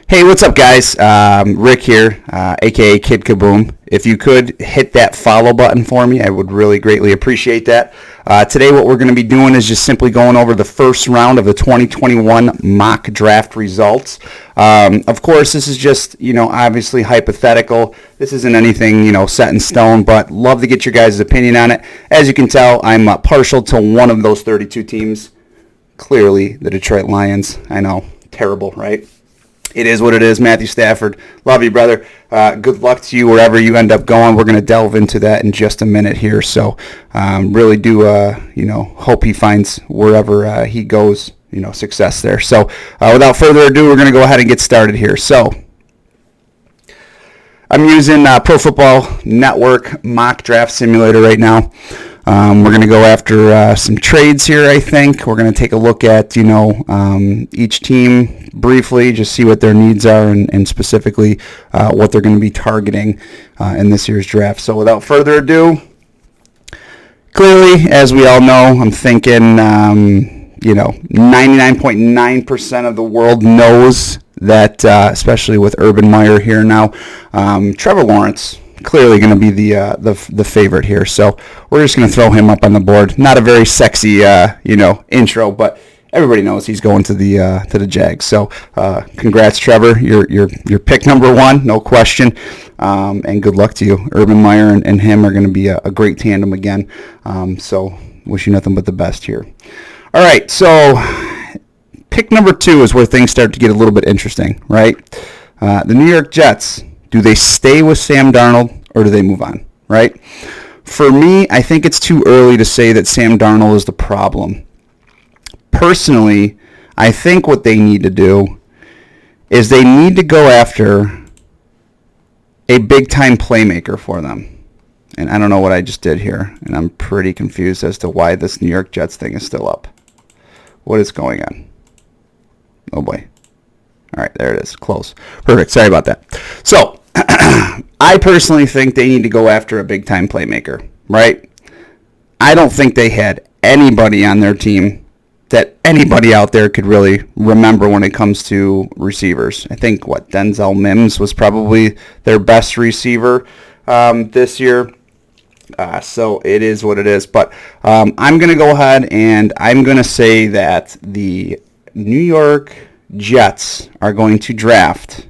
Hey, what's up, guys? Rick here, aka Kid Kaboom. If you could hit that follow button for me, I would really greatly appreciate that. Today, what we're going to be doing is just simply going over the first round of the 2021 mock draft results. Of course, this is just, obviously hypothetical. This isn't anything, set in stone, but love to get your guys' opinion on it. As you can tell, I'm partial to one of those 32 teams. Clearly, the Detroit Lions. I know, terrible, right? It is what it is. Matthew Stafford, love you, brother. Good luck to you wherever you end up going. We're going to delve into that in just a minute here. So really do, hope he finds wherever he goes, success there. So without further ado, we're going to go ahead and get started here. So I'm using Pro Football Network mock draft simulator right now. We're going to go after some trades here, I think. We're going to take a look at, each team briefly, just see what their needs are and specifically what they're going to be targeting in this year's draft. So without further ado, clearly, as we all know, I'm thinking, 99.9% of the world knows that, especially with Urban Meyer here now, Trevor Lawrence clearly going to be the favorite here. So we're just going to throw him up on the board. Not a very sexy, intro, but everybody knows he's going to the Jags. So congrats, Trevor. You're pick number one, no question. And good luck to you. Urban Meyer and him are going to be a great tandem again. So wish you nothing but the best here. All right, so pick number two is where things start to get a little bit interesting, right? The New York Jets. Do they stay with Sam Darnold or do they move on, right? For me, I think it's too early to say that Sam Darnold is the problem. Personally, I think what they need to do is they need to go after a big-time playmaker for them. And I don't know what I just did here, and I'm pretty confused as to why this New York Jets thing is still up. What is going on? Oh, boy. All right, there it is. Close. Perfect. Sorry about that. So, I personally think they need to go after a big-time playmaker, right? I don't think they had anybody on their team that anybody out there could really remember when it comes to receivers. I think, Denzel Mims was probably their best receiver this year. So it is what it is. But I'm going to go ahead and I'm going to say that the New York Jets are going to draft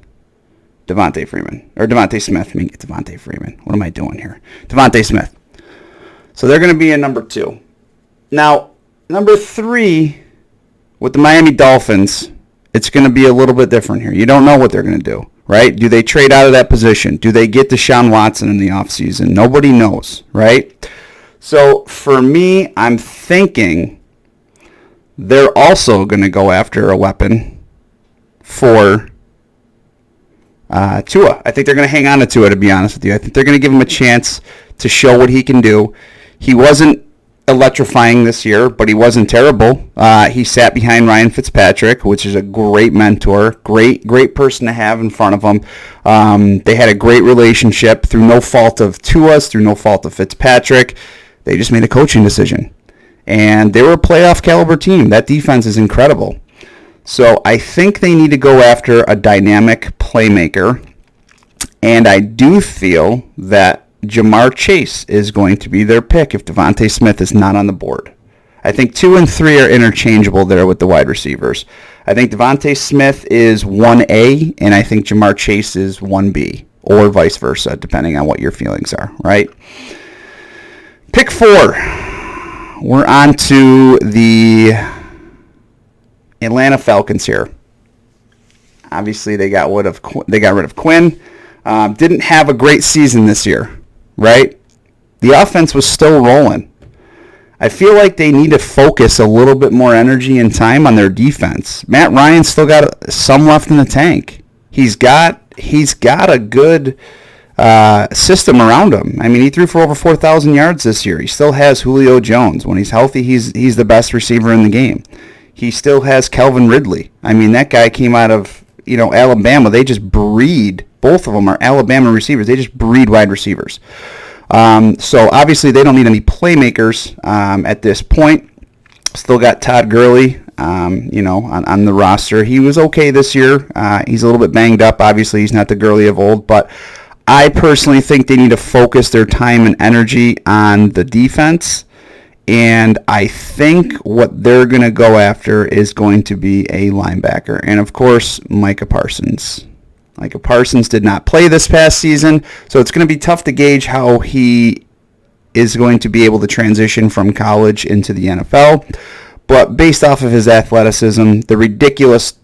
Devontae Smith. Devontae Freeman. What am I doing here? Devontae Smith. So they're going to be in number 2. Now, number 3, with the Miami Dolphins, it's going to be a little bit different here. You don't know what they're going to do, right? Do they trade out of that position? Do they get Deshaun Watson in the offseason? Nobody knows, right? So for me, I'm thinking they're also going to go after a weapon for Tua. I think they're going to hang on to Tua, to be honest with you. I think they're going to give him a chance to show what he can do. He wasn't electrifying this year, but he wasn't terrible. He sat behind Ryan Fitzpatrick, which is a great mentor, great person to have in front of him. They had a great relationship through no fault of Tua's, through no fault of Fitzpatrick. They just made a coaching decision. And they were a playoff caliber team. That defense is incredible. So I think they need to go after a dynamic playmaker. And I do feel that Ja'Marr Chase is going to be their pick if Devontae Smith is not on the board. I think 2 and 3 are interchangeable there with the wide receivers. I think Devontae Smith is 1A, and I think Ja'Marr Chase is 1B, or vice versa, depending on what your feelings are, right? Pick 4. We're on to the Atlanta Falcons here. Obviously, they got rid of Quinn. Didn't have a great season this year, right? The offense was still rolling. I feel like they need to focus a little bit more energy and time on their defense. Matt Ryan still got some left in the tank. He's got a good system around him. I mean, he threw for over 4,000 yards this year. He still has Julio Jones. When he's healthy, he's the best receiver in the game. He still has Calvin Ridley. I mean, that guy came out of, Alabama. They just breed. Both of them are Alabama receivers. They just breed wide receivers. So obviously they don't need any playmakers at this point. Still got Todd Gurley on the roster. He was okay this year. He's a little bit banged up. Obviously, he's not the Gurley of old, but I personally think they need to focus their time and energy on the defense. And I think what they're going to go after is going to be a linebacker. And, of course, Micah Parsons. Micah Parsons did not play this past season, so it's going to be tough to gauge how he is going to be able to transition from college into the NFL. But based off of his athleticism, the ridiculous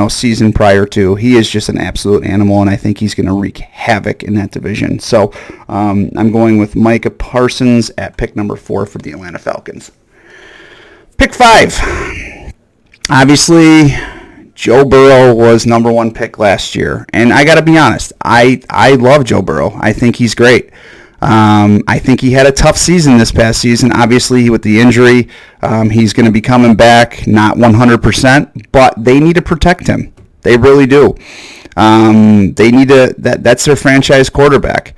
season prior to, he is just an absolute animal, and I think he's going to wreak havoc in that division. So I'm going with Micah Parsons at pick number 4 for the Atlanta Falcons. Pick 5. Obviously, Joe Burrow was number 1 pick last year, and I got to be honest, I love Joe Burrow. I think he's great. I think he had a tough season this past season. Obviously, with the injury, he's going to be coming back, not 100%, but they need to protect him. They really do. They need to. That's their franchise quarterback.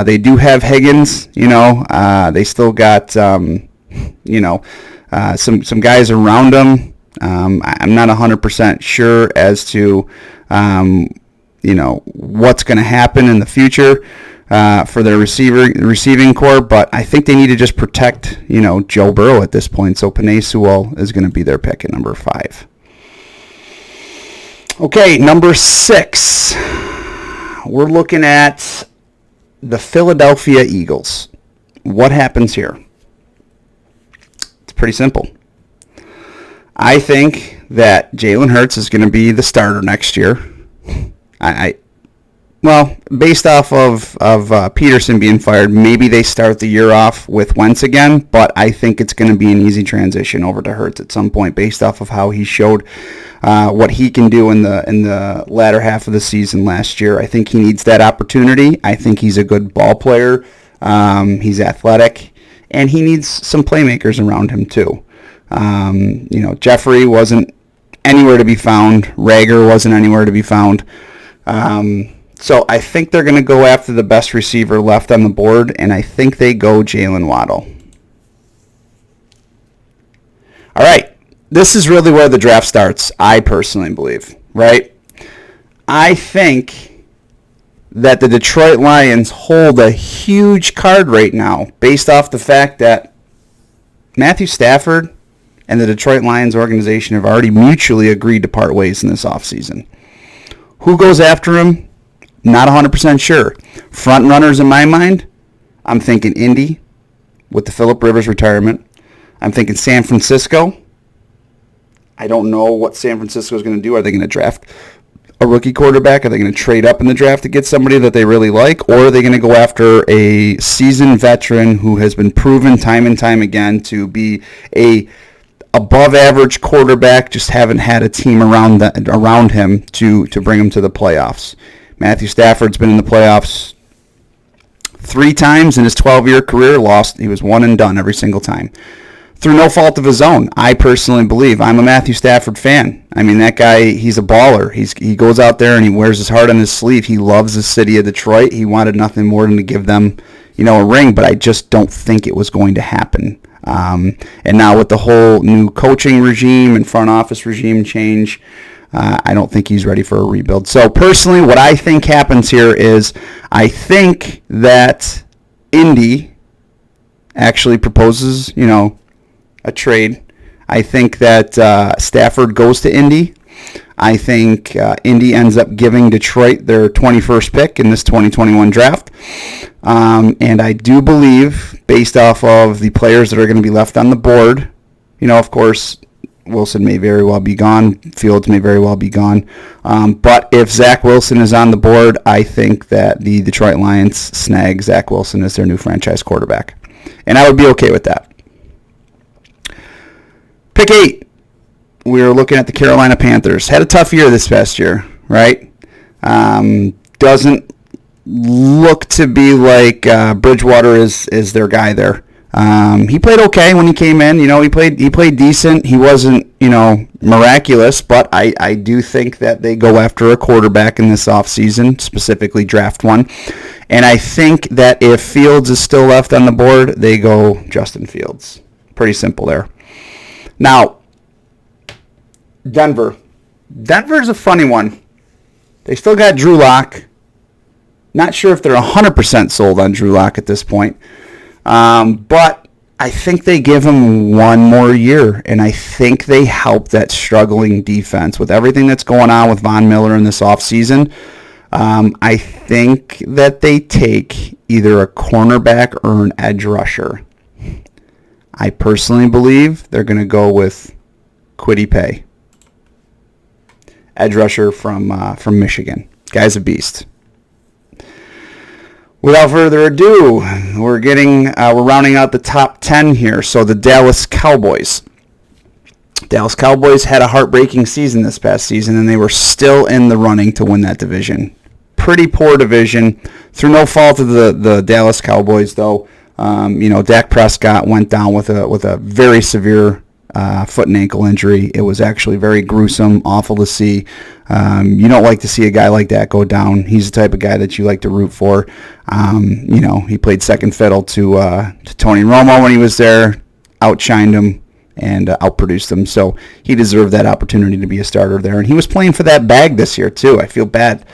They do have Higgins. They still got some guys around him. I'm not 100% sure as to what's going to happen in the future. For their receiving core, but I think they need to just protect, Joe Burrow at this point. So Penei Sewell is going to be their pick at number 5. Okay, number 6. We're looking at the Philadelphia Eagles. What happens here? It's pretty simple. I think that Jalen Hurts is going to be the starter next year. Well, based off of Peterson being fired, maybe they start the year off with Wentz again, but I think it's going to be an easy transition over to Hurts at some point based off of how he showed what he can do in the latter half of the season last year. I think he needs that opportunity. I think he's a good ball player. He's athletic, and he needs some playmakers around him too. Jeffrey wasn't anywhere to be found. Rager wasn't anywhere to be found. So I think they're going to go after the best receiver left on the board, and I think they go Jalen Waddle. All right, this is really where the draft starts, I personally believe, right? I think that the Detroit Lions hold a huge card right now based off the fact that Matthew Stafford and the Detroit Lions organization have already mutually agreed to part ways in this offseason. Who goes after him? Not 100% sure. Front runners in my mind, I'm thinking Indy with the Phillip Rivers retirement. I'm thinking San Francisco. I don't know what San Francisco is going to do. Are they going to draft a rookie quarterback? Are they going to trade up in the draft to get somebody that they really like? Or are they going to go after a seasoned veteran who has been proven time and time again to be a above average quarterback, just haven't had a team around him to bring him to the playoffs? Matthew Stafford's been in the playoffs 3 times in his 12-year career, lost. He was one and done every single time. Through no fault of his own, I personally believe. I'm a Matthew Stafford fan. I mean, that guy, he's a baller. He goes out there and he wears his heart on his sleeve. He loves the city of Detroit. He wanted nothing more than to give them, a ring, but I just don't think it was going to happen. And now with the whole new coaching regime and front office regime change, I don't think he's ready for a rebuild. So personally, what I think happens here is I think that Indy actually proposes, a trade. I think that Stafford goes to Indy. I think Indy ends up giving Detroit their 21st pick in this 2021 draft. And I do believe, based off of the players that are going to be left on the board, of course, Wilson may very well be gone. Fields may very well be gone. But if Zach Wilson is on the board, I think that the Detroit Lions snag Zach Wilson as their new franchise quarterback. And I would be okay with that. Pick 8. We're looking at the Carolina Panthers. Had a tough year this past year, right? Doesn't look to be like Bridgewater is their guy there. He played okay when he came in. He played decent. He wasn't, miraculous, but I do think that they go after a quarterback in this offseason, specifically draft one. And I think that if Fields is still left on the board, they go Justin Fields. Pretty simple there. Now, Denver. Denver's a funny one. They still got Drew Lock. Not sure if they're 100% sold on Drew Lock at this point. But I think they give him one more year, and I think they help that struggling defense. With everything that's going on with Von Miller in this offseason, I think that they take either a cornerback or an edge rusher. I personally believe they're going to go with Kwity Paye, edge rusher from Michigan. Guy's a beast. Without further ado, we're rounding out the top 10 here. So the Dallas Cowboys. Dallas Cowboys had a heartbreaking season this past season, and they were still in the running to win that division. Pretty poor division, through no fault of the Dallas Cowboys, though. Dak Prescott went down with a very severe foot and ankle injury. It was actually very gruesome, awful to see. You don't like to see a guy like that go down. He's the type of guy that you like to root for. He played second fiddle to Tony Romo when he was there, outshined him and outproduced him. So he deserved that opportunity to be a starter there. And he was playing for that bag this year too. I feel bad.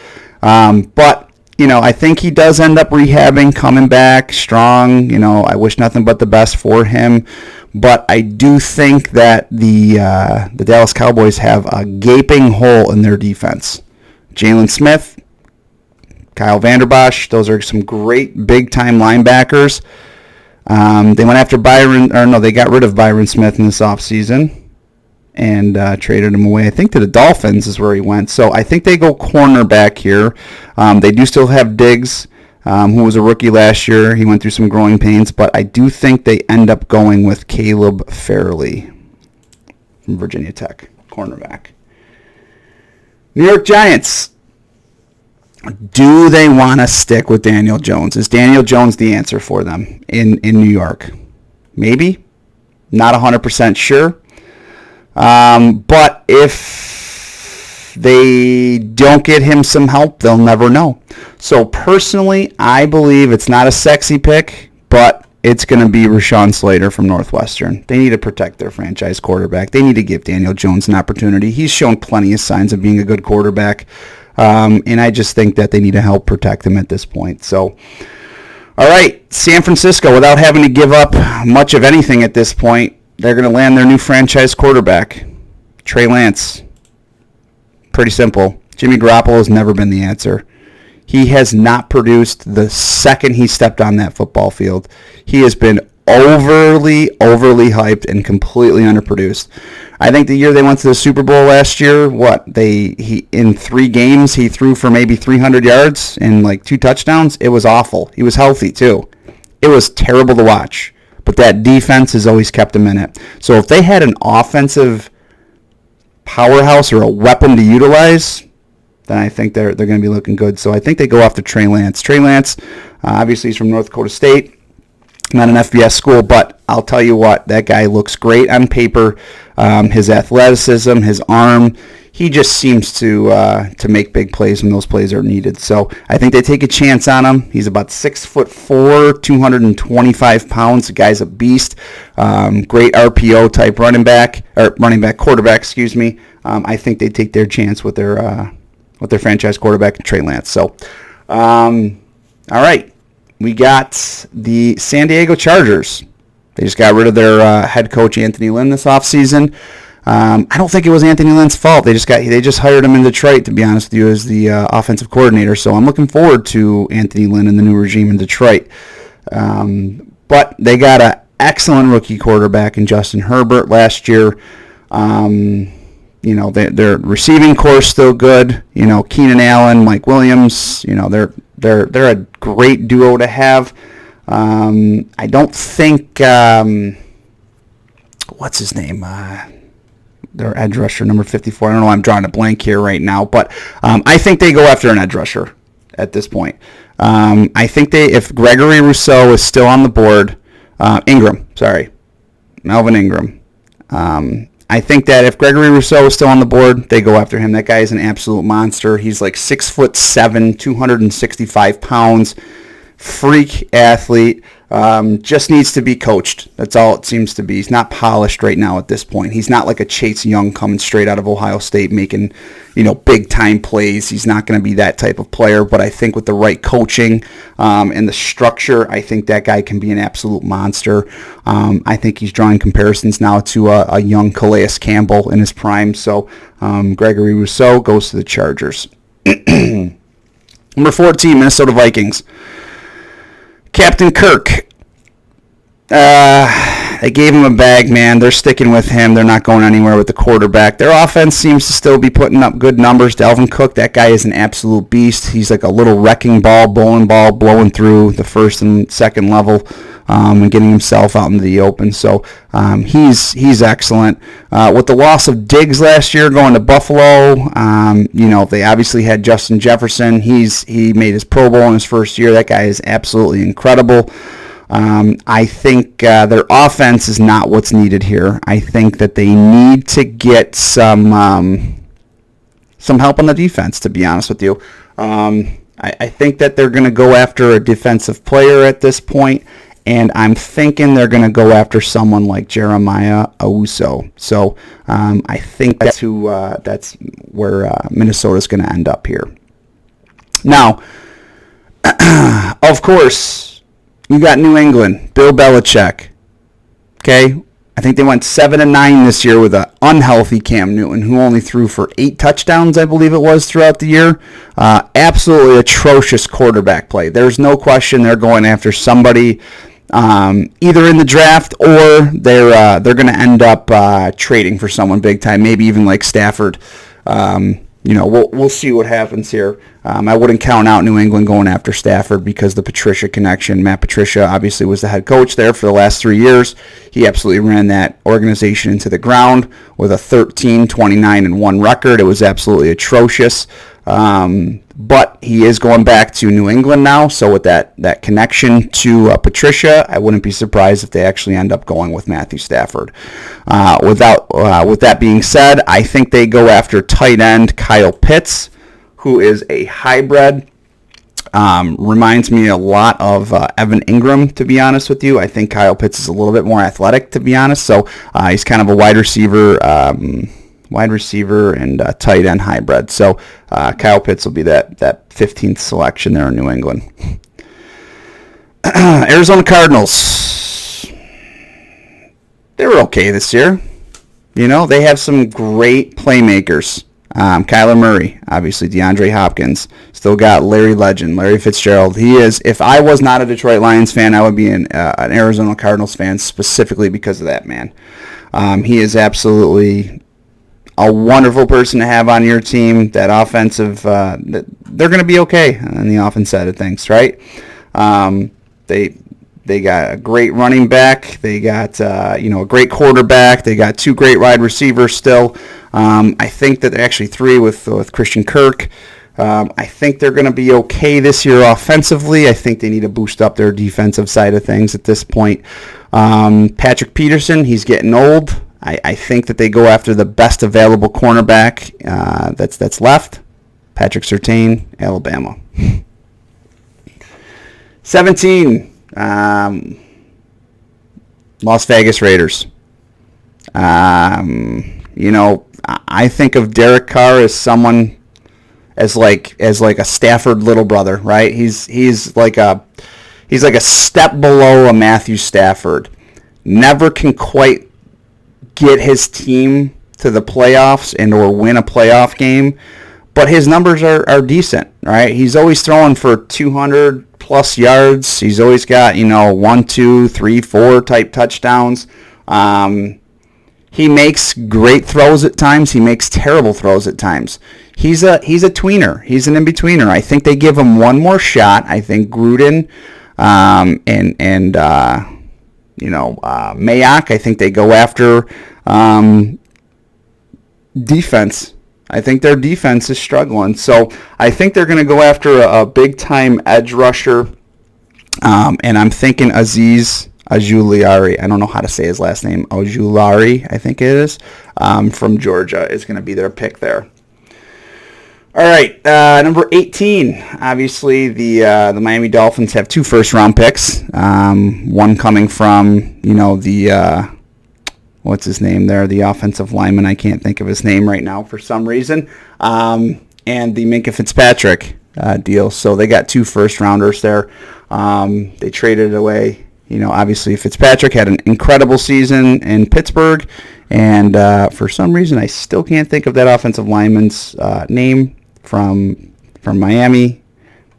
But I think he does end up rehabbing, coming back strong. I wish nothing but the best for him. But I do think that the Dallas Cowboys have a gaping hole in their defense. Jalen Smith, Kyle Vanderbosch, those are some great big-time linebackers. They went after they got rid of Byron Smith in this offseason and traded him away. I think to the Dolphins is where he went. So I think they go cornerback here. They do still have Diggs, who was a rookie last year. He went through some growing pains, but I do think they end up going with Caleb Farley from Virginia Tech, cornerback. New York Giants. Do they want to stick with Daniel Jones? Is Daniel Jones the answer for them in New York? Maybe. Not 100% sure. But if they don't get him some help, they'll never know. So personally, I believe it's not a sexy pick, but it's going to be Rashawn Slater from Northwestern. They need to protect their franchise quarterback. They need to give Daniel Jones an opportunity. He's shown plenty of signs of being a good quarterback. And I just think that they need to help protect him at this point. So, all right, San Francisco, without having to give up much of anything at this point, they're going to land their new franchise quarterback, Trey Lance. Pretty simple. Jimmy Garoppolo has never been the answer. He has not produced the second he stepped on that football field. He has been overly hyped and completely underproduced. I think the year they went to the Super Bowl last year, in 3 games he threw for maybe 300 yards and like 2 touchdowns. It was awful. He was healthy too. It was terrible to watch. But that defense has always kept him in it. So if they had an offensive powerhouse or a weapon to utilize, then I think they're going to be looking good. So I think they go after Trey Lance. Trey Lance, obviously he's from North Dakota State. Not an FBS school, but I'll tell you what, that guy looks great on paper. His athleticism, his arm, he just seems to make big plays when those plays are needed. So I think they take a chance on him. He's about 6'4", 225 pounds. The guy's a beast. Great RPO type quarterback. I think they take their chance with their franchise quarterback, Trey Lance. So, all right. We got the San Diego Chargers. They just got rid of their head coach, Anthony Lynn, this offseason. I don't think it was Anthony Lynn's fault. They just hired him in Detroit, to be honest with you, as the offensive coordinator. So I'm looking forward to Anthony Lynn and the new regime in Detroit. But they got an excellent rookie quarterback in Justin Herbert last year. Their receiving core is still good. Keenan Allen, Mike Williams. They're a great duo to have. I don't think what's his name? Their edge rusher, number 54. I don't know. I'm drawing a blank here right now, but I think they go after an edge rusher at this point. I think if Gregory Rousseau is still on the board, Melvin Ingram. I think that if Gregory Rousseau is still on the board, they go after him. That guy is an absolute monster. He's like 6'7", 265 pounds, freak athlete. Just needs to be coached. That's all it seems to be. He's not polished right now at this point. He's not like a Chase Young coming straight out of Ohio State making, big time plays. He's not going to be that type of player. But I think with the right coaching and the structure, I think that guy can be an absolute monster. I think he's drawing comparisons now to a young Calais Campbell in his prime. So Gregory Rousseau goes to the Chargers. Number 14, Minnesota Vikings. Captain Kirk. They gave him a bag, man. They're sticking with him. They're not going anywhere with the quarterback. Their offense seems to still be putting up good numbers. Dalvin Cook, that guy is an absolute beast. He's like a little wrecking ball, bowling ball, blowing through the first and second level and getting himself out into the open. So he's excellent. With the loss of Diggs last year going to Buffalo, they obviously had Justin Jefferson. He made his Pro Bowl in his first year. That guy is absolutely incredible. I think their offense is not what's needed here. I think that they need to get some help on the defense, to be honest with you. I think that they're going to go after a defensive player at this point, and I'm thinking they're going to go after someone like Jeremiah Owusu. So I think that's where Minnesota's going to end up here. Now, of course, you got New England, Bill Belichick. Okay, I think they went 7-9 this year with an unhealthy Cam Newton, who only threw for 8 touchdowns, I believe it was, throughout the year. Absolutely atrocious quarterback play. There's no question they're going after somebody either in the draft or they're going to end up trading for someone big time, maybe even like Stafford. We'll see what happens here. I wouldn't count out New England going after Stafford because the Patricia connection. Matt Patricia obviously was the head coach there for the last 3 years. He absolutely ran that organization into the ground with a 13-29-1 record. It was absolutely atrocious. But he is going back to New England now, so with that connection to Patricia, I wouldn't be surprised if they actually end up going with Matthew Stafford. With that being said, I think they go after tight end Kyle Pitts, who is a hybrid. Reminds me a lot of Evan Ingram, to be honest with you. I think Kyle Pitts is a little bit more athletic, to be honest, so he's kind of a wide receiver and tight end hybrid. So Kyle Pitts will be that 15th selection there in New England. Arizona Cardinals. They were okay this year. They have some great playmakers. Kyler Murray, obviously DeAndre Hopkins. Still got Larry Legend, Larry Fitzgerald. He is, if I was not a Detroit Lions fan, I would be an Arizona Cardinals fan specifically because of that man. He is absolutely a wonderful person to have on your team. That offensive, they're going to be okay on the offense side of things, right? They got a great running back. They got a great quarterback. They got 2 great wide receivers still. I think that they're actually 3 with Christian Kirk. I think they're going to be okay this year offensively. I think they need to boost up their defensive side of things at this point. Patrick Peterson, he's getting old. I think that they go after the best available cornerback that's left. Patrick Surtain, Alabama. 17, Las Vegas Raiders. I think of Derek Carr as someone as like a Stafford little brother, right? He's like a step below a Matthew Stafford. Never can quite get his team to the playoffs and or win a playoff game, but his numbers are decent, right? He's always throwing for 200 plus yards. He's always got 1, 2, 3, 4 type touchdowns. He makes great throws at times. He makes terrible throws at times. He's a tweener. He's an in-betweener. I think they give him one more shot. I think Gruden and Mayock, I think they go after defense. I think their defense is struggling. So I think they're going to go after a big-time edge rusher. And I'm thinking Azeez Ojulari. I don't know how to say his last name. Ojulari, I think it is, from Georgia, is going to be their pick there. All right, number 18. Obviously, the Miami Dolphins have 2 first-round picks. One coming from, the what's his name there, the offensive lineman. I can't think of his name right now for some reason. And the Minkah Fitzpatrick deal. So they got 2 first-rounders there. They traded away. Obviously Fitzpatrick had an incredible season in Pittsburgh, and for some reason I still can't think of that offensive lineman's name from Miami,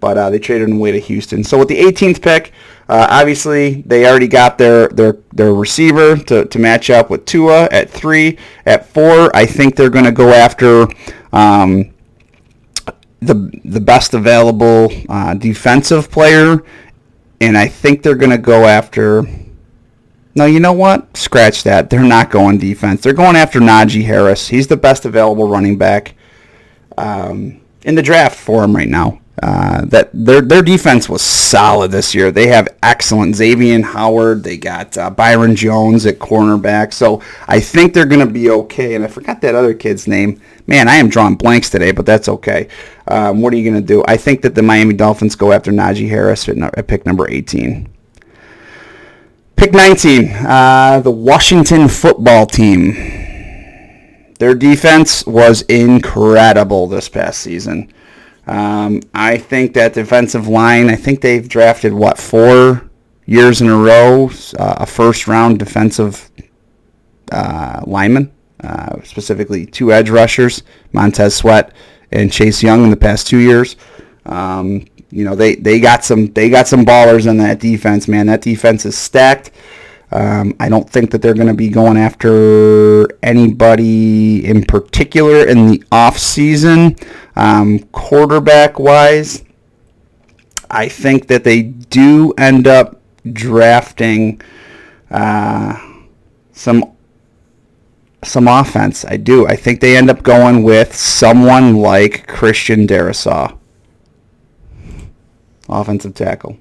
but they traded him away to Houston. So with the 18th pick, obviously they already got their receiver to match up with Tua at 3. At 4, I think they're going to go after the best available defensive player, and I think they're going to go after... No, you know what? Scratch that. They're not going defense. They're going after Najee Harris. He's the best available running back in the draft for him right now. That their defense was solid this year. They have excellent Xavier Howard. They got Byron Jones at cornerback. So I think they're going to be okay. And I forgot that other kid's name. Man, I am drawing blanks today, but that's okay. What are you going to do? I think that the Miami Dolphins go after Najee Harris at pick number 18. Pick 19, the Washington football team. Their defense was incredible this past season. I think that defensive line, I think they've drafted, 4 years in a row, a first-round defensive lineman, specifically 2 edge rushers, Montez Sweat and Chase Young in the past 2 years. They got some ballers in that defense, man. That defense is stacked. I don't think that they're going to be going after anybody in particular in the offseason. Quarterback-wise, I think that they do end up drafting some offense. I do. I think they end up going with someone like Christian Darrisaw, offensive tackle,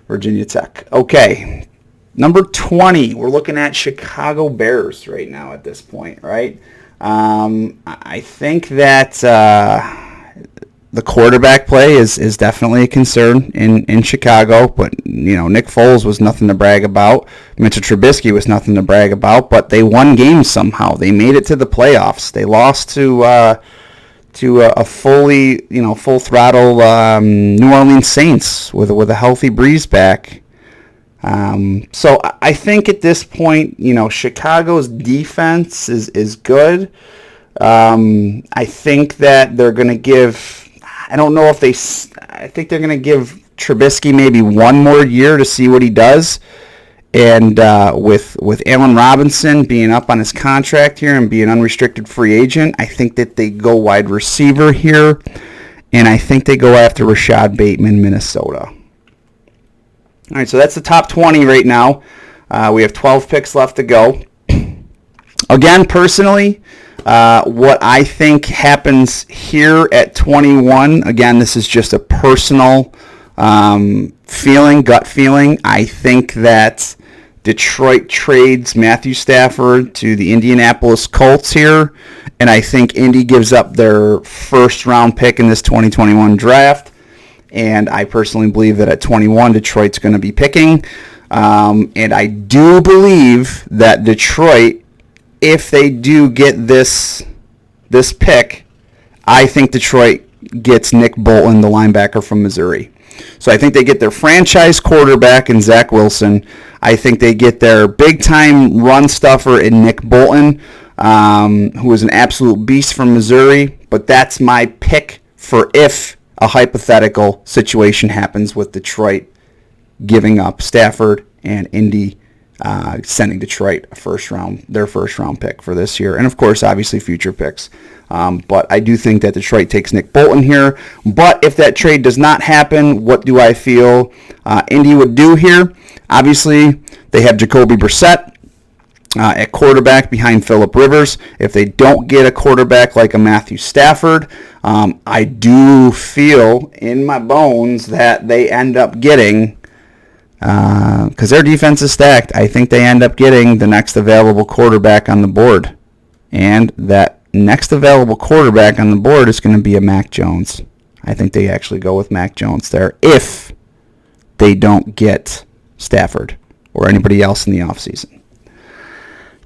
Virginia Tech. Okay. Number 20, we're looking at Chicago Bears right now at this point, right? I think that the quarterback play is definitely a concern in Chicago, but, Nick Foles was nothing to brag about. Mitchell Trubisky was nothing to brag about, but they won games somehow. They made it to the playoffs. They lost to a fully, full throttle New Orleans Saints with a healthy Breeze back. So I think at this point, Chicago's defense is good. I think that they're going to give, I think they're going to give Trubisky maybe one more year to see what he does. And with Allen Robinson being up on his contract here and being unrestricted free agent, I think that they go wide receiver here. And I think they go after Rashad Bateman, Minnesota. All right, so that's the top 20 right now. We have 12 picks left to go. Again, personally, what I think happens here at 21, again, this is just a personal gut feeling. I think that Detroit trades Matthew Stafford to the Indianapolis Colts here, and I think Indy gives up their first-round pick in this 2021 draft. And I personally believe that at 21, Detroit's going to be picking. And I do believe that Detroit, if they do get this pick, I think Detroit gets Nick Bolton, the linebacker from Missouri. So I think they get their franchise quarterback in Zach Wilson. I think they get their big-time run stuffer in Nick Bolton, who is an absolute beast from Missouri. But that's my pick for if a hypothetical situation happens with Detroit giving up Stafford and Indy sending Detroit their first round pick for this year, and of course obviously future picks. But I do think that Detroit takes Nick Bolton here. But if that trade does not happen, what do I feel Indy would do here? Obviously they have Jacoby Brissett at quarterback behind Phillip Rivers. If they don't get a quarterback like a Matthew Stafford, I do feel in my bones that they end up getting, because their defense is stacked, I think they end up getting the next available quarterback on the board. And that next available quarterback on the board is going to be a Mac Jones. I think they actually go with Mac Jones there if they don't get Stafford or anybody else in the offseason.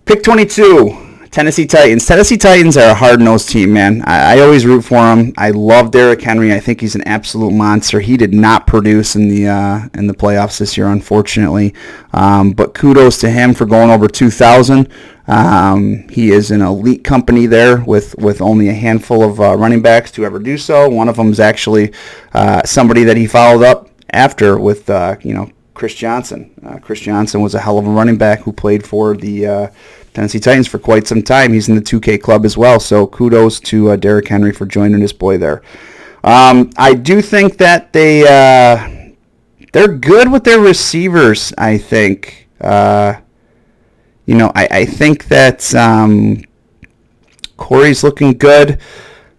Pick 22. Tennessee Titans. Tennessee Titans are a hard-nosed team, man. I always root for them. I love Derrick Henry. I think he's an absolute monster. He did not produce in the playoffs this year, unfortunately. But kudos to him for going over 2,000. He is an elite company there with only a handful of running backs to ever do so. One of them is actually somebody that he followed up after with, Chris Johnson. Chris Johnson was a hell of a running back who played for the Tennessee Titans for quite some time. He's in the 2K club as well, so kudos to Derrick Henry for joining his boy there. I do think that they're good with their receivers, I think. I think that Corey's looking good.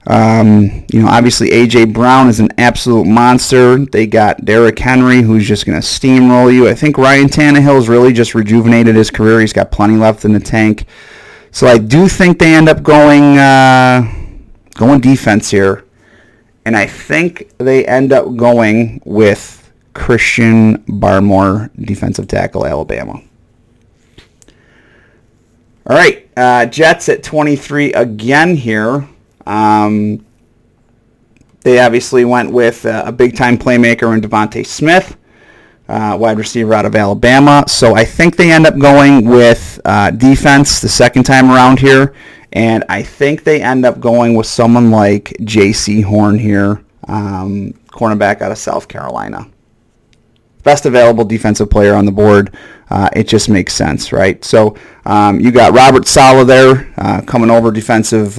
Obviously A.J. Brown is an absolute monster. They got Derrick Henry, who's just going to steamroll you. I think Ryan Tannehill's really just rejuvenated his career. He's got plenty left in the tank. So I do think they end up going defense here. And I think they end up going with Christian Barmore, defensive tackle, Alabama. All right, Jets at 23 again here. They obviously went with a big-time playmaker in Devontae Smith, wide receiver out of Alabama. So I think they end up going with defense the second time around here. And I think they end up going with someone like J.C. Horn here, cornerback out of South Carolina. Best available defensive player on the board. It just makes sense, right? So you got Robert Saleh there coming over, defensive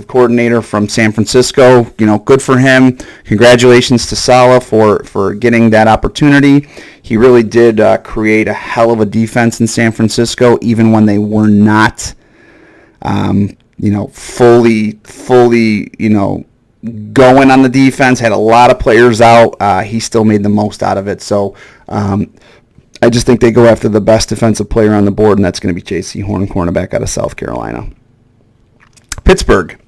coordinator from San Francisco. Good for him. Congratulations to Saleh for getting that opportunity. He really did create a hell of a defense in San Francisco, even when they were not, fully, going on the defense. Had a lot of players out. He still made the most out of it. So I just think they go after the best defensive player on the board, and that's going to be J.C. Horn, cornerback out of South Carolina. Pittsburgh,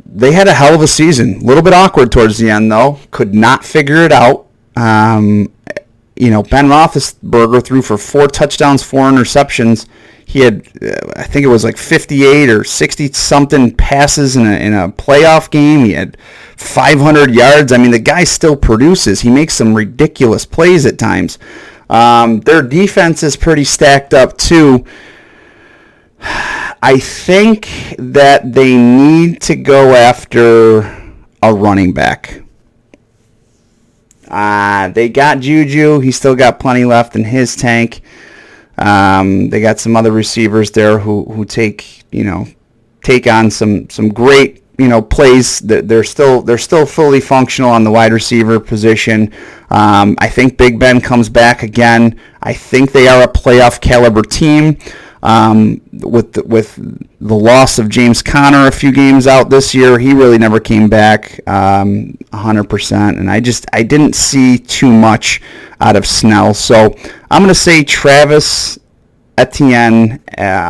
they had a hell of a season. A little bit awkward towards the end, though. Could not figure it out. Ben Roethlisberger threw for 4 touchdowns, 4 interceptions. He had, I think it was like 58 or 60-something passes in a playoff game. He had 500 yards. I mean, the guy still produces. He makes some ridiculous plays at times. Their defense is pretty stacked up, too. I think that they need to go after a running back. They got Juju. He's still got plenty left in his tank. They got some other receivers there who take on some great plays. They're still fully functional on the wide receiver position. I think Big Ben comes back again. I think they are a playoff caliber team. With the loss of James Conner a few games out this year, he really never came back 100%, and I didn't see too much out of Snell. So I'm going to say Travis Etienne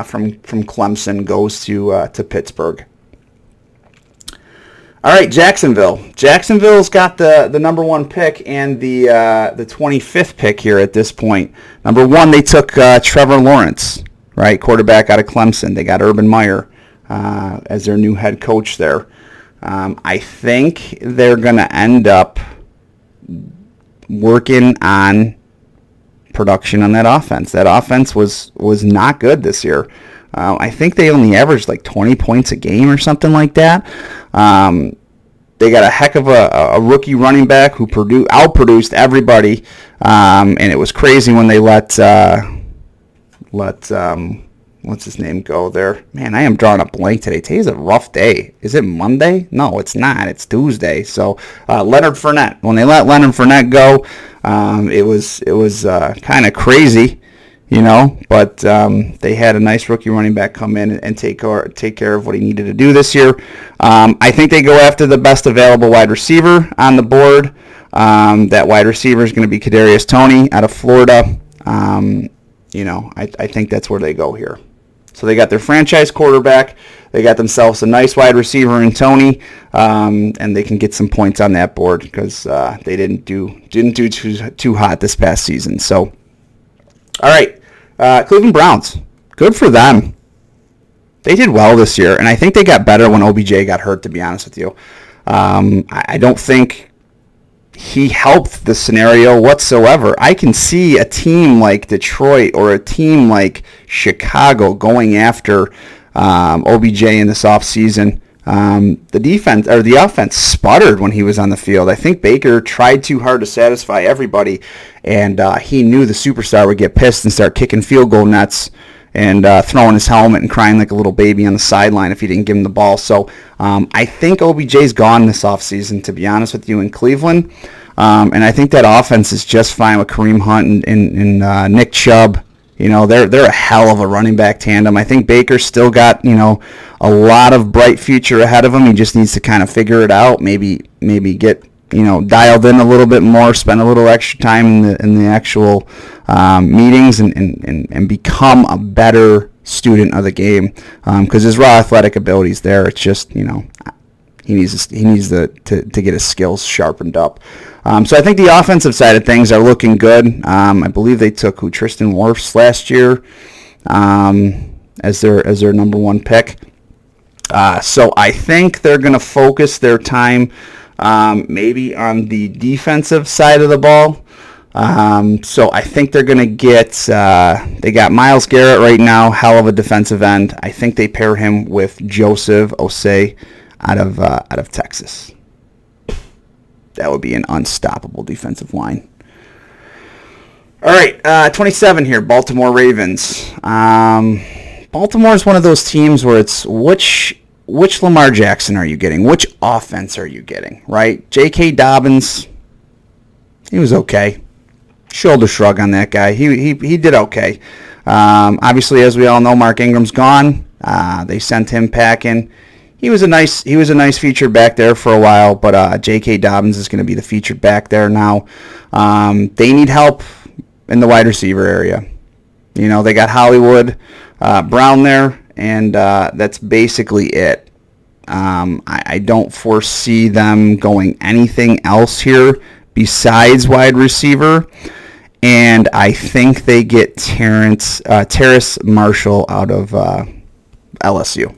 from Clemson goes to Pittsburgh. All right, Jacksonville. Jacksonville's got the number 1 pick and the 25th pick here at this point. Number 1, they took Trevor Lawrence. Right, quarterback out of Clemson. They got Urban Meyer as their new head coach there. I think they're going to end up working on production on that offense. That offense was not good this year. I think they only averaged like 20 points a game or something like that. They got a heck of a rookie running back who outproduced everybody, and it was crazy when they let what's his name go there. Man, I am drawing a blank today. Today's a rough day. Is it Monday? No, it's not. It's Tuesday. So Leonard Fournette. When they let Leonard Fournette go, it was kind of crazy, But they had a nice rookie running back come in and take care of what he needed to do this year. I think they go after the best available wide receiver on the board. That wide receiver is going to be Kadarius Toney out of Florida. I think that's where they go here. So they got their franchise quarterback. They got themselves a nice wide receiver in Tony, and they can get some points on that board because they didn't do too hot this past season. So, all right, Cleveland Browns, good for them. They did well this year, and I think they got better when OBJ got hurt, to be honest with you. I don't think he helped the scenario whatsoever. I can see a team like Detroit or a team like Chicago going after OBJ in this offseason. The defense or the offense sputtered when he was on the field. I think Baker tried too hard to satisfy everybody, and he knew the superstar would get pissed and start kicking field goal nets and throwing his helmet and crying like a little baby on the sideline if he didn't give him the ball. So I think OBJ's gone this offseason, to be honest with you, in Cleveland. And I think that offense is just fine with Kareem Hunt and Nick Chubb. You know, they're a hell of a running back tandem. I think Baker's still got, a lot of bright future ahead of him. He just needs to kind of figure it out, maybe get, dialed in a little bit more, spend a little extra time in the actual meetings and become a better student of the game. Because his raw athletic ability is there. It's just, he needs to get his skills sharpened up. So I think the offensive side of things are looking good. I believe they took Tristan Wirfs last year as their number one pick. So I think they're going to focus their time maybe on the defensive side of the ball. So I think they're going to get they got Myles Garrett right now, hell of a defensive end. I think they pair him with Joseph Osei out of Texas. That would be an unstoppable defensive line. All right, 27 here, Baltimore Ravens. Baltimore is one of those teams where it's which Lamar Jackson are you getting? Which offense are you getting, right? J.K. Dobbins, he was okay. Shoulder shrug on that guy. He did okay. Obviously, as we all know, Mark Ingram's gone. They sent him packing. He was a nice featured back there for a while, but J.K. Dobbins is going to be the featured back there now. They need help in the wide receiver area. They got Hollywood Brown there, and that's basically it. I don't foresee them going anything else here besides wide receiver, and I think they get Terrace Marshall out of LSU.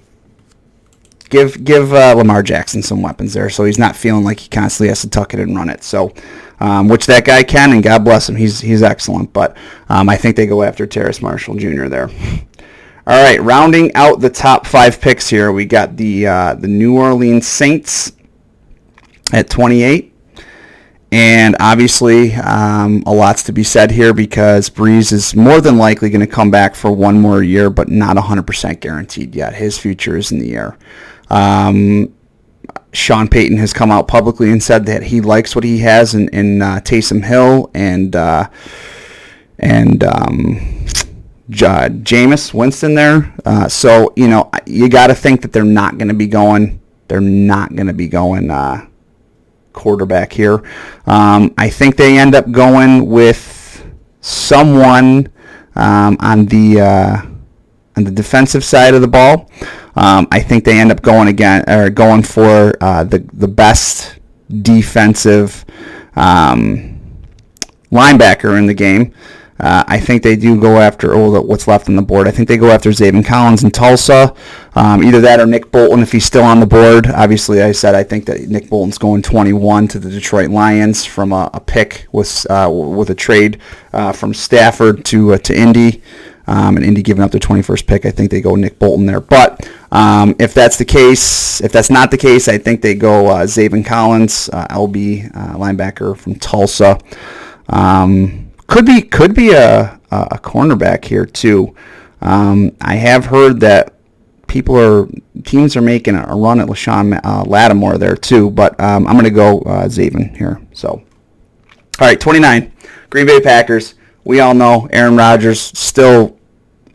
Give Lamar Jackson some weapons there, so he's not feeling like he constantly has to tuck it and run it. So, which that guy can, and God bless him, he's excellent. But I think they go after Terrace Marshall Jr. there. All right, rounding out the top 5 picks here, we got the New Orleans Saints at 28. And obviously, a lot's to be said here because Breeze is more than likely going to come back for one more year, but not 100% guaranteed yet. His future is in the air. Sean Payton has come out publicly and said that he likes what he has in Taysom Hill and Jameis Winston there. So you got to think that they're not going to be going quarterback here. I think they end up going with someone on the defensive side of the ball. I think they end up going for the best defensive linebacker in the game. I think they do go after what's left on the board. I think they go after Zaven Collins in Tulsa. Either that or Nick Bolton if he's still on the board. Obviously, I think that Nick Bolton's going 21 to the Detroit Lions from a pick with a trade from Stafford to Indy. And Indy giving up their 21st pick. I think they go Nick Bolton there. But if that's not the case, I think they go Zaven Collins, LB linebacker from Tulsa. Could be a cornerback here too. I have heard that teams are making a run at LaShawn Lattimore there too, but I'm going to go Zaven here. So, all right, 29, Green Bay Packers. We all know Aaron Rodgers still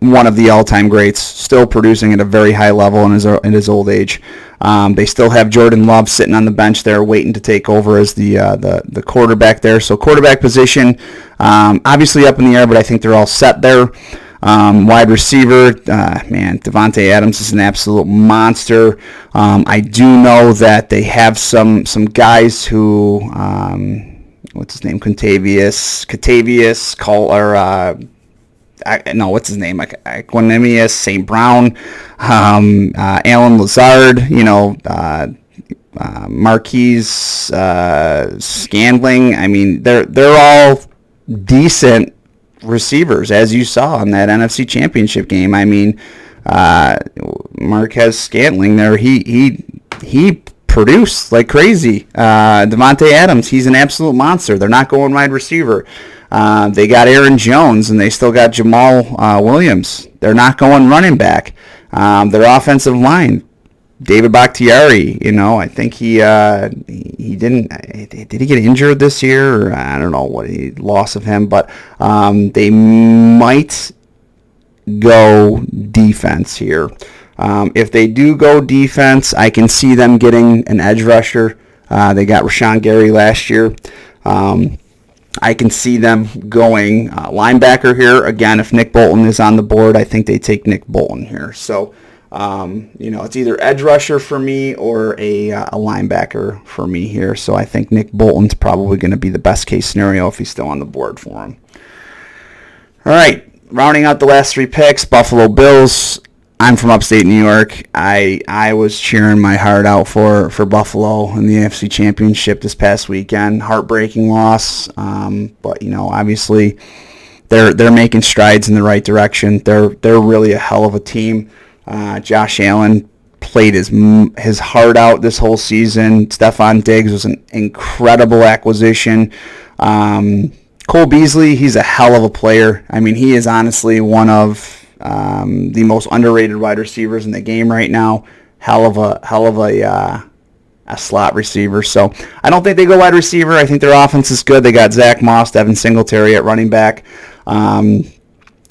one of the all-time greats, still producing at a very high level in his old age. They still have Jordan Love sitting on the bench there waiting to take over as the quarterback there. So quarterback position, obviously up in the air, but I think they're all set there. Wide receiver, man, Davante Adams is an absolute monster. I do know that they have some guys who, what's his name, Catavius, what's his name? Equanimous, St. Brown, Alan Lazard, Marquise Scandling. I mean, they're all decent receivers, as you saw in that NFC Championship game. I mean, Marquez Scantling there, he produced like crazy. Davante Adams, he's an absolute monster. They're not going wide receiver. They got Aaron Jones, and they still got Jamal Williams. They're not going running back. Their offensive line, David Bakhtiari, I think he didn't. Did he get injured this year? Or I don't know what loss of him, but they might go defense here. If they do go defense, I can see them getting an edge rusher. They got Rashawn Gary last year. I can see them going linebacker here. Again, if Nick Bolton is on the board, I think they take Nick Bolton here. So, it's either edge rusher for me or a linebacker for me here. So I think Nick Bolton's probably going to be the best case scenario if he's still on the board for him. All right, rounding out the last three picks, Buffalo Bills. I'm from upstate New York. I was cheering my heart out for Buffalo in the AFC Championship this past weekend. Heartbreaking loss, but obviously they're making strides in the right direction. They're really a hell of a team. Josh Allen played his heart out this whole season. Stephon Diggs was an incredible acquisition. Cole Beasley, he's a hell of a player. I mean, he is honestly one of the most underrated wide receivers in the game right now. Hell of a slot receiver. So I don't think they go wide receiver. I think their offense is good. They got Zach Moss, Devin Singletary at running back.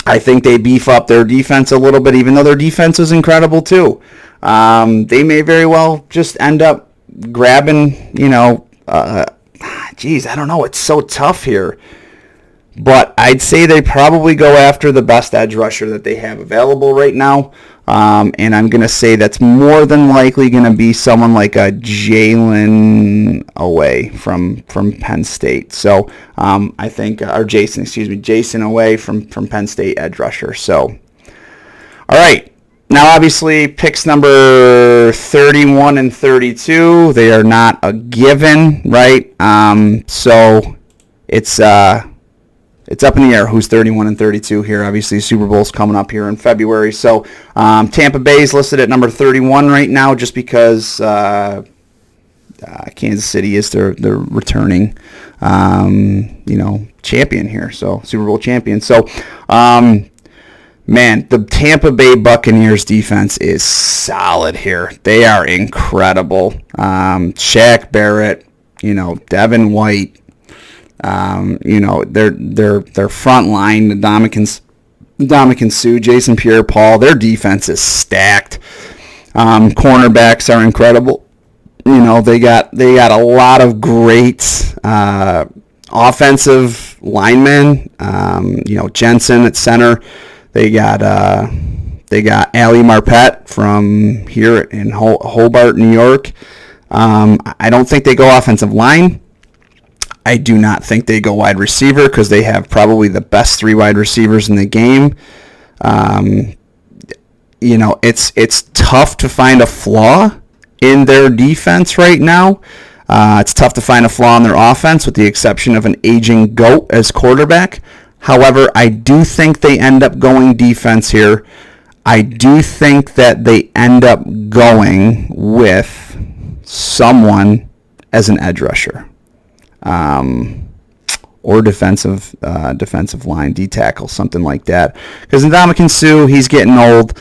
I think they beef up their defense a little bit, even though their defense is incredible too. They may very well just end up grabbing, I don't know. It's so tough here. But I'd say they probably go after the best edge rusher that they have available right now. And I'm going to say that's more than likely going to be someone like a Jalen Oweh from Penn State. So I think, or Jason Oweh from Penn State edge rusher. So, all right. Now, obviously, picks number 31 and 32, they are not a given, right? So it's up in the air who's 31 and 32 here. Obviously, Super Bowl's coming up here in February. So Tampa Bay is listed at number 31 right now just because Kansas City is their returning, champion here. So Super Bowl champion. So, man, the Tampa Bay Buccaneers defense is solid here. They are incredible. Shaq Barrett, Devin White. Their front line, Ndamukong Suh, Jason Pierre-Paul, their defense is stacked. Cornerbacks are incredible. They got a lot of great offensive linemen. Jensen at center. They got Ali Marpet from here in Hobart, New York. I don't think they go offensive line. I do not think they go wide receiver because they have probably the best three wide receivers in the game. It's tough to find a flaw in their defense right now. It's tough to find a flaw in their offense with the exception of an aging GOAT as quarterback. However, I do think they end up going defense here. I do think that they end up going with someone as an edge rusher. Or defensive line, D-tackle, something like that. Because Ndamukong Suh, he's getting old.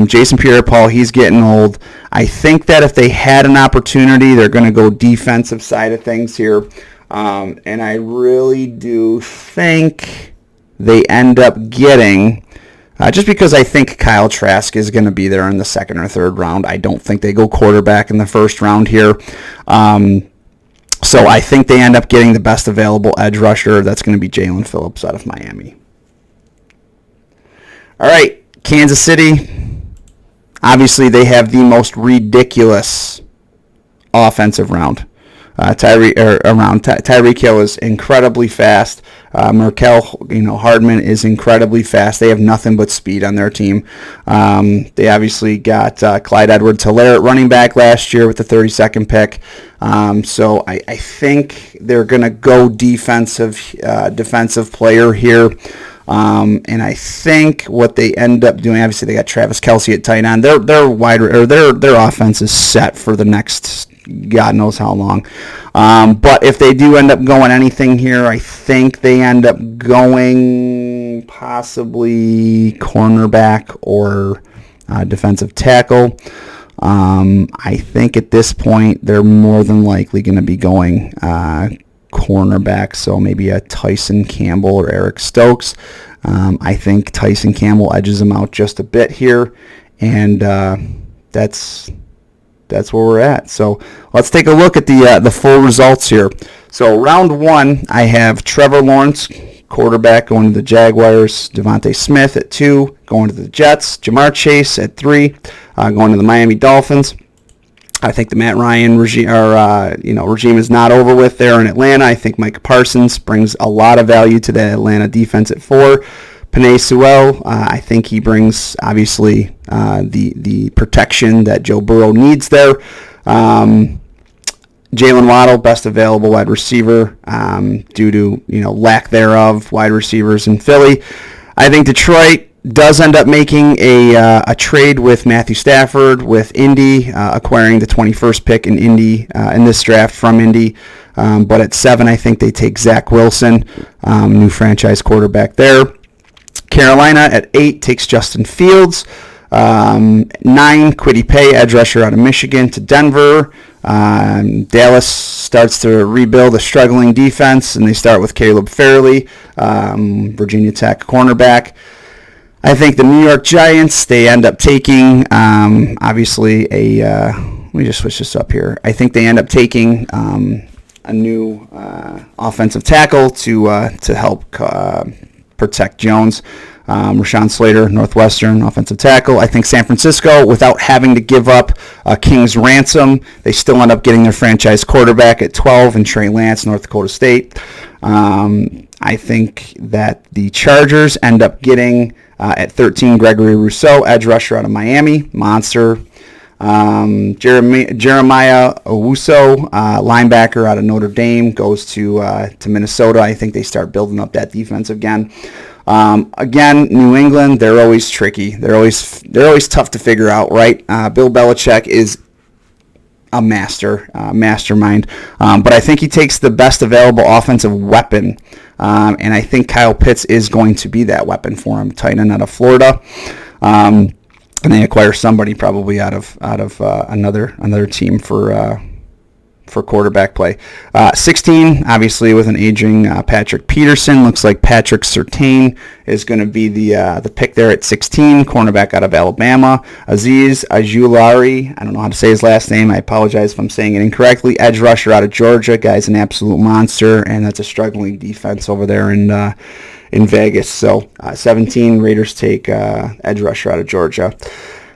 Jason Pierre-Paul, he's getting old. I think that if they had an opportunity, they're going to go defensive side of things here. And I really do think they end up getting, just because I think Kyle Trask is going to be there in the second or third round. I don't think they go quarterback in the first round here. So I think they end up getting the best available edge rusher. That's going to be Jalen Phillips out of Miami. All right, Kansas City. Obviously, they have the most ridiculous offensive round. Tyreek Hill is incredibly fast. Merkel, Hardman is incredibly fast. They have nothing but speed on their team. They obviously got Clyde Edwards-Helaire at running back last year with the 32nd pick. So I think they're going to go defensive player here. And I think what they end up doing, obviously they got Travis Kelce at tight end. Their offense is set for the next God knows how long. But if they do end up going anything here, I think they end up going possibly cornerback or defensive tackle. I think at this point they're more than likely going to be going cornerback, so maybe a Tyson Campbell or Eric Stokes. I think Tyson Campbell edges him out just a bit here, and that's where we're at. So let's take a look at the full results here. So round one, I have Trevor Lawrence, quarterback, going to the Jaguars. Devontae Smith at 2, going to the Jets. Ja'Marr Chase at 3, going to the Miami Dolphins. I think the Matt Ryan regime is not over with there in Atlanta. I think Micah Parsons brings a lot of value to the Atlanta defense at 4. Penei Sewell, I think he brings, obviously, the protection that Joe Burrow needs there. Jalen Waddle, best available wide receiver, due to lack thereof wide receivers in Philly. I think Detroit does end up making a trade with Matthew Stafford with Indy, acquiring the 21st pick in Indy in this draft from Indy. But at 7, I think they take Zach Wilson, new franchise quarterback there. Carolina at 8 takes Justin Fields. 9, Kwity Paye, edge rusher out of Michigan, to Denver. Dallas starts to rebuild a struggling defense, and they start with Caleb Farley, Virginia Tech cornerback. I think the New York Giants, they end up taking, obviously, let me just switch this up here. I think they end up taking a new offensive tackle to help protect Jones. Rashawn Slater, Northwestern offensive tackle. I think San Francisco, without having to give up a king's ransom, they still end up getting their franchise quarterback at 12 and Trey Lance, North Dakota State. I think that the Chargers end up getting, at 13, Gregory Rousseau, edge rusher out of Miami, monster. Jeremiah Owusu, linebacker out of Notre Dame, goes to Minnesota. I think they start building up that defense again. Again, New England, they're always tricky. They're always tough to figure out, right? Bill Belichick is a mastermind. But I think he takes the best available offensive weapon, and I think Kyle Pitts is going to be that weapon for him. Tight end out of Florida. And they acquire somebody probably out of another team for quarterback play. 16, obviously, with an aging Patrick Peterson. Looks like Patrick Surtain is going to be the pick there at 16. Cornerback out of Alabama. Azeez Ojulari, I don't know how to say his last name. I apologize if I'm saying it incorrectly. Edge rusher out of Georgia. Guy's an absolute monster, and that's a struggling defense over there in Vegas. So 17, Raiders take edge rusher out of Georgia.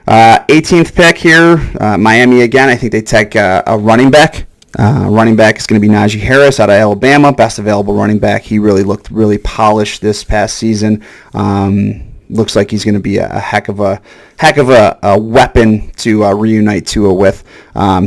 18th pick here, Miami again. I think they take a running back. Running back is going to be Najee Harris out of Alabama, best available running back. He really looked really polished this past season. Looks like he's going to be a heck of a weapon to reunite Tua with.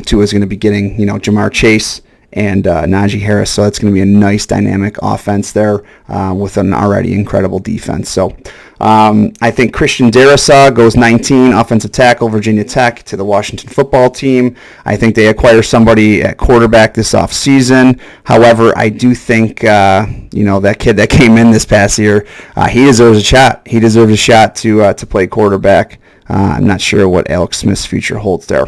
Tua's going to be getting Ja'Marr Chase and Najee Harris, so that's going to be a nice dynamic offense there with an already incredible defense. So I think Christian Darrisaw goes 19, offensive tackle, Virginia Tech, to the Washington football team. I think they acquire somebody at quarterback this offseason. However, I do think that kid that came in this past year, he deserves a shot. He deserves a shot to play quarterback. I'm not sure what Alex Smith's future holds there.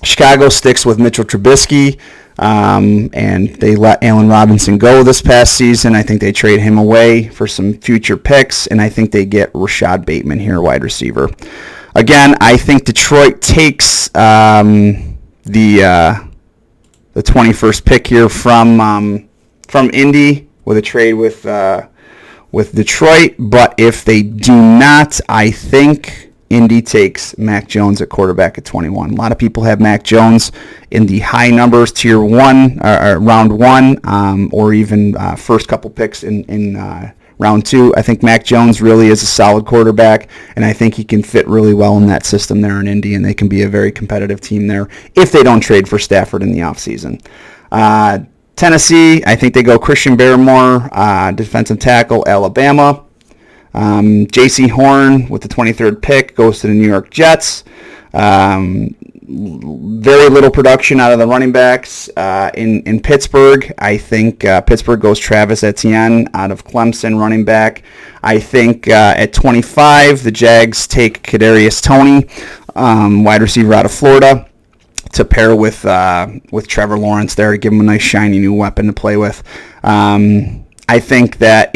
Chicago sticks with Mitchell Trubisky, and they let Allen Robinson go this past season. I think they trade him away for some future picks, and I think they get Rashad Bateman here, wide receiver. Again, I think Detroit takes the 21st pick here from Indy with a trade with with Detroit, but if they do not, I think Indy takes Mac Jones at quarterback at 21. A lot of people have Mac Jones in the high numbers, tier 1, or round 1, or even first couple picks in round 2. I think Mac Jones really is a solid quarterback, and I think he can fit really well in that system there in Indy, and they can be a very competitive team there if they don't trade for Stafford in the offseason. Tennessee, I think they go Christian Barmore, defensive tackle, Alabama. J.C. Horn with the 23rd pick goes to the New York Jets. Very little production out of the running backs in Pittsburgh. I think Pittsburgh goes Travis Etienne out of Clemson, running back. I think at 25, the Jags take Kadarius Toney, wide receiver out of Florida, to pair with Trevor Lawrence there to give him a nice shiny new weapon to play with. I think that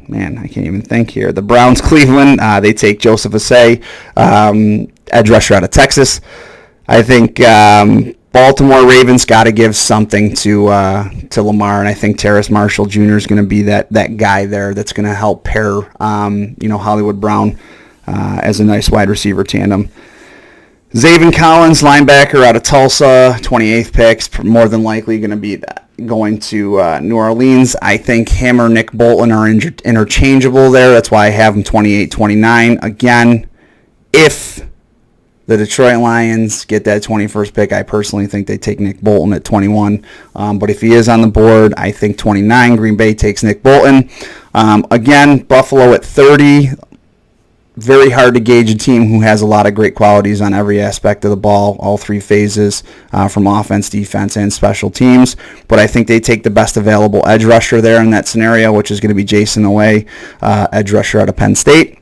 man, I can't even think here. The Browns, Cleveland, they take Joseph Asay, edge rusher out of Texas. I think Baltimore Ravens got to give something to Lamar, and I think Terrace Marshall Jr. is going to be that guy there that's going to help pair Hollywood Brown as a nice wide receiver tandem. Zaven Collins, linebacker out of Tulsa, 28th picks, more than likely going to be going to New Orleans. I think him or Nick Bolton are interchangeable there. That's why I have him 28, 29. Again, if the Detroit Lions get that 21st pick, I personally think they take Nick Bolton at 21. But if he is on the board, I think 29. Green Bay takes Nick Bolton. Again, Buffalo at 30. Very hard to gauge a team who has a lot of great qualities on every aspect of the ball, all three phases, from offense, defense, and special teams. But I think they take the best available edge rusher there in that scenario, which is going to be Jason Oweh, edge rusher out of Penn State.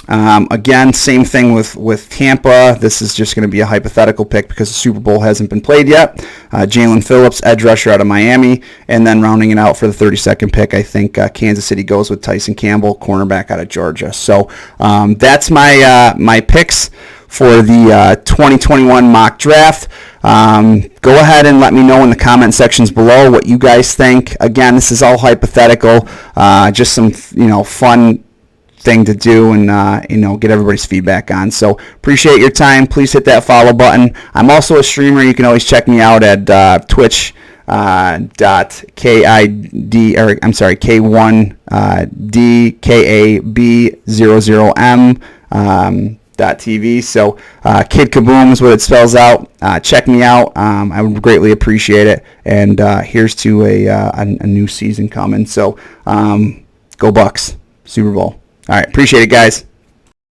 Again, same thing with Tampa. This is just going to be a hypothetical pick because the Super Bowl hasn't been played yet. Jalen Phillips, edge rusher out of Miami. And then rounding it out for the 32nd pick, I think Kansas City goes with Tyson Campbell, cornerback out of Georgia. So that's my picks for the 2021 mock draft. Go ahead and let me know in the comment sections below what you guys think. Again, this is all hypothetical, just some fun thing to do and get everybody's feedback on. So appreciate your time. Please hit that follow button. I'm also a streamer. You can always check me out at Twitch. K1DKAB00M .TV. So Kid Kaboom is what it spells out. Check me out. I would greatly appreciate it. And here's to a new season coming. So go Bucks. Super Bowl. All right. Appreciate it, guys.